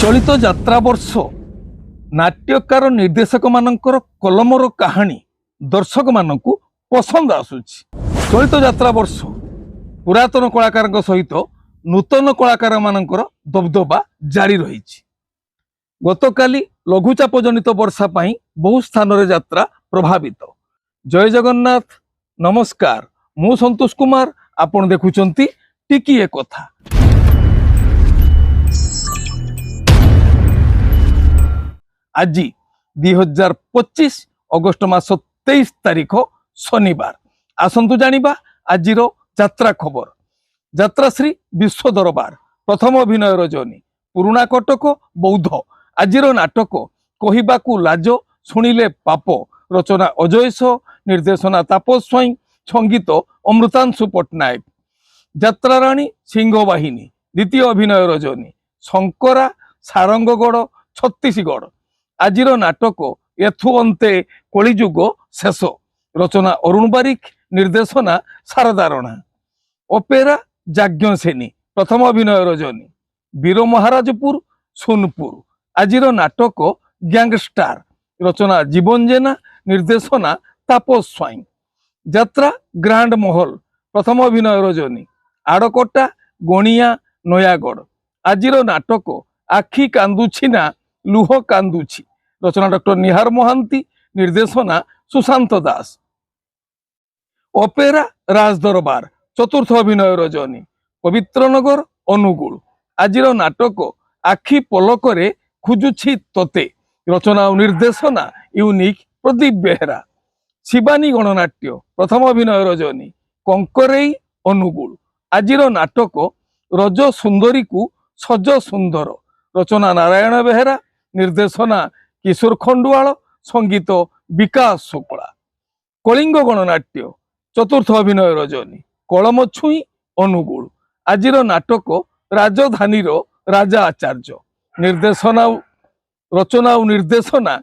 चलित यात्रा वर्ष नाट्यकार निर्देशक मानकर कलमर कहानी दर्शक मानकु पसंद आसुछि। चलित यात्रा वर्ष पुरातन कलाकार सहित नूतन कलाकार मानकर दबदबा जारी रही। गतकाली लघुचाप जनित वर्षा पाई बहु स्थान रे यात्रा प्रभावित। जय जगन्नाथ, नमस्कार। मु संतोष कुमार, आपण देखुचंती टिकिए कथा। आज 2025 अगस्ट मास 23 तारीख शनिवार। आसंतु जानिबा आजिर यात्रा खबर। यात्रा श्री विश्व दरबार प्रथम अभिनय रजनी पुराणा कटक बौद्ध। आजिर नाटक कहिबाकू लाज शुणिले पाप। रचना अजयस, निर्देशना तापस स्वाई, संगीत अमृतांशु पट्टनायक। यात्रा राणी सिंह बाहिनी द्वितीय अभिनय रजनी शंकरा सारंगगढ़ छत्तीसगढ़। आजिर नाटक एथु अंते कलिजुग शेष। रचना अरुण बारिक, निर्देशना शारदा राणा। ओपेरा जाज्ञसेनी प्रथम अभिनय रजनी वीर महाराजपुर सोनपुर। आजिर नाटक गैंगस्टार। रचना जीवन जेना, निर्देशना तापस स्वाई। यात्रा ग्रांड महल प्रथम अभिनय रजनी आड़कोटा गणिया नयागढ़। आजिर नाटक आखि कांदुछि ना लुह कांदुछि। रचना डॉक्टर निहार महांती, निर्देशना सुशांत दास। ओपेरा राज दरबार चतुर्थ अभिनय रजनी पवित्र नगर अनुगुल। आजिर नाटक आखि पलकरे खुजुछि तोते। रचना और निर्देशना यूनिक प्रदीप बेहरा। शिवानी गणनाट्य प्रथम अभिनय रजनी कंकरेई अनुगुल। आजिर नाटक रज सुंदरी को सज सुंदर। रचना नारायण बेहरा, निर्देशना किशोर खंडुआल, संगीत विकास शुक्ला। कलिंग गणनाट्य चतुर्थ अभिनय रजनी कलम छुई अनुगुल। आजिर नाटक राजधानी राजा आचार्य। निर्देशना रचना और निर्देशना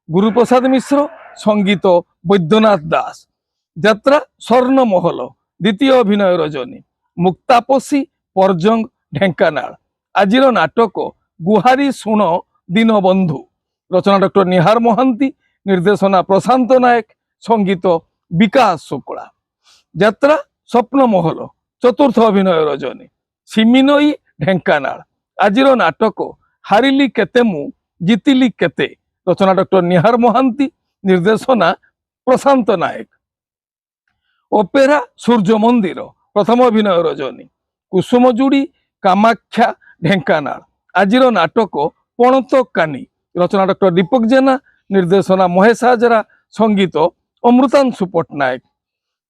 गुरुप्रसाद मिश्र, संगीत वैद्यनाथ दास। यात्रा स्वर्ण महल द्वितीय अभिनय रजनी मुक्तापसी परजंग ढेंकानाल। आजिर नाटक गुहारी शुण दीनबंधु। रचना डॉक्टर निहार महांती, निर्देशना प्रशांत नायक, संगीत विकास शुक्ला। यात्रा स्वप्न महल चतुर्थ अभिनय रजनी सिमिनई ढेंकानाल। आजिर नाटक हारिली केते मु जितिली केते। रचना डॉक्टर निहार महांती, निर्देशना प्रशांत नायक। ओपेरा सूर्य मंदिर प्रथम अभिनय रजनी कुसुमजुड़ी कामाख्या ढेंकानाल। आजिर नाटक पणत कानी। रचना डॉक्टर दीपक जेना, निर्देशना महेश हाजरा, संगीत अमृतांशु पट्टनायक।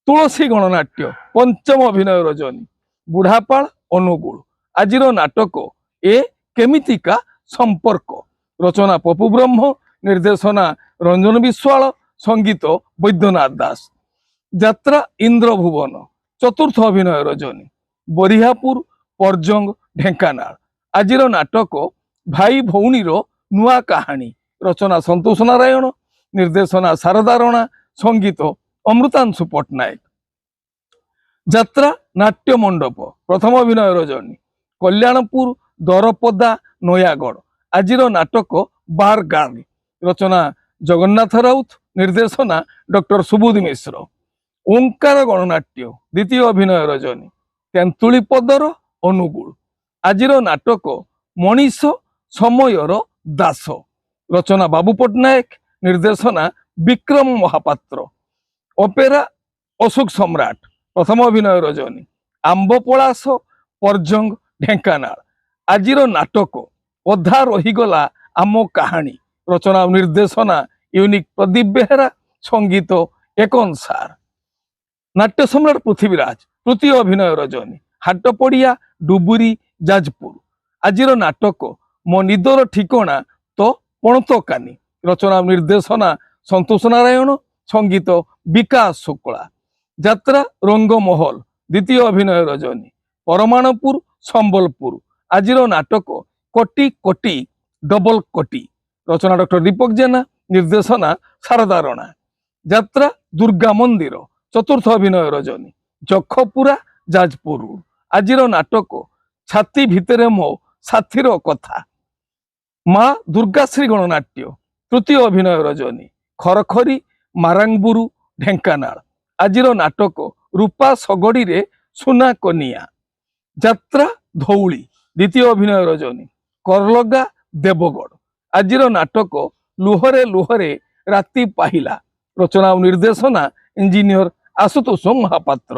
तुलसी गणनाट्य पंचम अभिनय रजनी बुढ़ापाल अनुगुल। आजिर नाटक ए केमितिका संपर्क। रचना पपु ब्रह्म, निर्देशना रंजन विश्वाल, संगीत वैद्यनाथ दास। यात्रा इंद्रभुवन चतुर्थ अभिनय रजनी बरिहापुर परजंग ढेंकानाल। आजिर नाटक भाई भौणीर नुआ कहानी। रचना संतोष नारायण, निर्देशना शारदा राणा, संगीत अमृतांशु पट्टनायक। यात्रा नाट्य मंडप प्रथम अभिनय रजनी कल्याणपुर दरपदा नयागढ़। आजिर नाटक बार गार्ल। रचना जगन्नाथ राउत, निर्देशना डॉक्टर सुबोध मिश्र। ओंकार गणनाट्य द्वितीय अभिनय रजनी तेंतुली पदर अनुगुल। आजिर नाटक मनीष समयर दास। रचना बाबू पट्टनायक, निर्देशना विक्रम महापात्र। ओपेरा अशोक सम्राट प्रथम अभिनय रजनी आंब पलास परजंग ढेंकानाल। आजिर नाटक अधा रहीगला आम कहानी। रचना और निर्देशना यूनिक प्रदीप बेहरा, संगीत एकनसार। नाट्य सम्राट पृथ्वीराज तृतीय अभिनय रजनी हाटपड़िया डुबुरी जाजपुर। आजिर नाटक मो निदर ठिकणा तो पणतकानी। रचना निर्देशना संतोष नारायण, संगीत विकास शुक्ला। यात्रा रंगमहल द्वितीय अभिनय रजनी परमाणपुर संबलपुर। आजिर नाटक कोटी कोटी डबल कोटी। रचना डॉक्टर दीपक जेना, निर्देशना शारदा राणा। यात्रा दुर्गा मंदिर चतुर्थ अभिनय रजनी जखपुरा जाजपुर। आजिर नाटक छाती भितरे मो साथीर कथा। ମା ଦୁର୍ଗାଶ୍ରୀ ଗଣନାଟ୍ୟ ତୃତୀୟ ଅଭିନୟ ରଜନୀ ଖରଖରି ମାରାଙ୍ଗବୁରୁ ଢେଙ୍କାନାଳ। ଆଜିର ନାଟକ ରୂପା ଶଗଡ଼ିରେ ସୁନା କନିଆ। ଯାତ୍ରା ଧଉଳି ଦ୍ୱିତୀୟ ଅଭିନୟ ରଜନୀ କରଲଗା ଦେବଗଡ଼। ଆଜିର ନାଟକ ଲୁହରେ ଲୁହରେ ରାତି ପାହିଲା। ରଚନା ଓ ନିର୍ଦ୍ଦେଶନା ଇଞ୍ଜିନିୟର ଆଶୁତୋଷ ମହାପାତ୍ର।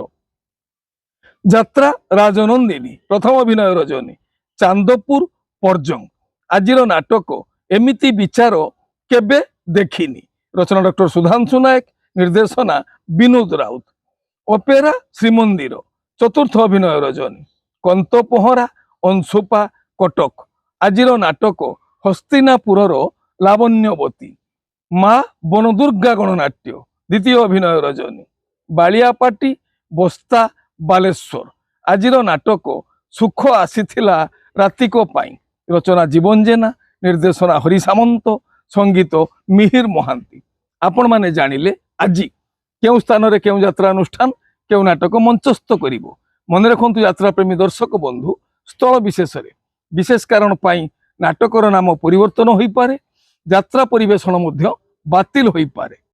ଯାତ୍ରା ରାଜନନ୍ଦିନୀ ପ୍ରଥମ ଅଭିନୟ ରଜନୀ ଚାନ୍ଦପୁର ପର୍ଜଙ୍ଗ। ଆଜିର ନାଟକ ଏମିତି ବିଚାର କେବେ ଦେଖିନି। ରଚନା ଡକ୍ଟର ସୁଧାଂଶୁ ନାୟକ, ନିର୍ଦ୍ଦେଶନା ବିନୋଦ ରାଉତ। ଅପେରା ଶ୍ରୀମନ୍ଦିର ଚତୁର୍ଥ ଅଭିନୟ ରଜନୀ କନ୍ତପହଁରା ଅଂଶୁପା କଟକ। ଆଜିର ନାଟକ ହସ୍ତିନାପୁରର ଲାବଣ୍ୟବତୀ। ମା ବନଦୁର୍ଗା ଗଣନାଟ୍ୟ ଦ୍ୱିତୀୟ ଅଭିନୟ ରଜନୀ ବାଳିଆପାଟି ବସ୍ତା ବାଲେଶ୍ୱର। ଆଜିର ନାଟକ ସୁଖ ଆସିଥିଲା ରାତିକ ପାଇଁ। ରଚନା ଜୀବନ ଜେନା, ନିର୍ଦ୍ଦେଶନା ହରି ସାମନ୍ତ, ସଙ୍ଗୀତ ମିହିର ମହାନ୍ତି। ଆପଣମାନେ ଜାଣିଲେ ଆଜି କେଉଁ ସ୍ଥାନରେ କେଉଁ ଯାତ୍ରା ଅନୁଷ୍ଠାନ କେଉଁ ନାଟକ ମଞ୍ଚସ୍ଥ କରିବ। ମନେ ରଖନ୍ତୁ ଯାତ୍ରାପ୍ରେମୀ ଦର୍ଶକ ବନ୍ଧୁ, ସ୍ଥଳ ବିଶେଷରେ ବିଶେଷ କାରଣ ପାଇଁ ନାଟକର ନାମ ପରିବର୍ତ୍ତନ ହୋଇପାରେ, ଯାତ୍ରା ପରିବେଷଣ ମଧ୍ୟ ବାତିଲ ହୋଇପାରେ।